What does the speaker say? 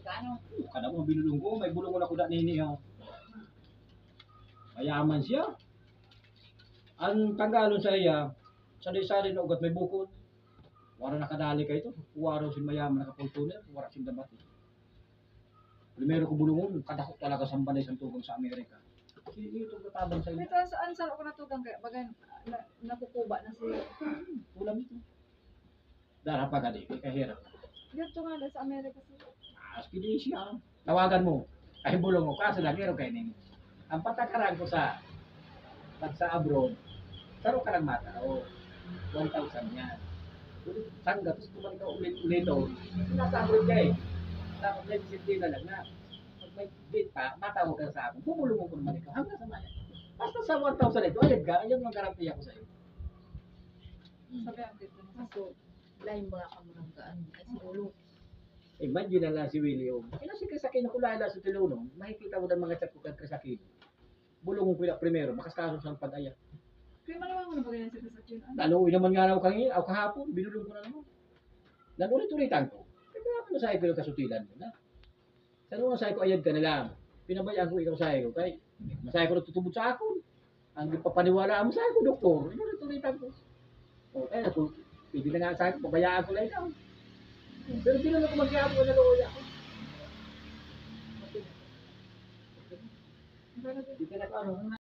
Amerikano. Kada mo binulong ko, may bulong ko na nini ha. Mayaman siya. Ang tanggalon sa iya, sali-sali na ugat may bukod. Wala nakadali kayo ito. Wala si mayaman nakapultunan, wala si dabat. Primero ko bulungon, kadako talaga sa banay sa tugang sa Amerika. Sige, ito katabang sa iyo. Ito saan ako natugang kaya bagay nakukuba na siya. Ulam ito. Darap pa gadi, kahirap. Dito nga sa Amerika siya. Kini siya. Tawagan mo. Ay bulong mo kaso lagi ro kay ning. Ang patakaran ko sa pag sa abroad, saro ka lang mata o 1,000 yan. Tanggap tapos kumalik ka ulit o. Nasa abroad ka eh. Tapos may disipline na lang na. Pag may bid pa, matawag ka sa akin. Bumulong mo ko naman ikaw hanggang sa maya. Basta sa 1,000 ito, ayun ka, ayun ang garantiya ko sa iyo. Sabi ang dito. Ako, lain mga kamanggaan. Ay siguro, Imagine na lang si Willie. Kaya si Krisakin ako lala sa teluno, makikita mo ng mga chat ko kay Krisakin. Bulong mo pila primero, makastaso sa pag-aya. Kaya malaman mo na bagay na sa China. Laluoy naman nga ako kanina, ako kahapon, binulong ko na naman. Nagulit-ulitan ko. Kaya ako nasaya ko yung kasutilan mo na. Sa nung nasaya ko, ayad ka na lang. Pinabayaan ko ikaw sa'yo. Kaya masaya ko natutubod sa ako. Ang papaniwala mo sa'yo ko, doktor. Nagulit-ulitan ko. O, kaya naku, pwede na nga sa'yo, pabayaan ko lang ikaw. Pero di naman ko mag-iapon ko na luoy ako. Hindi ka na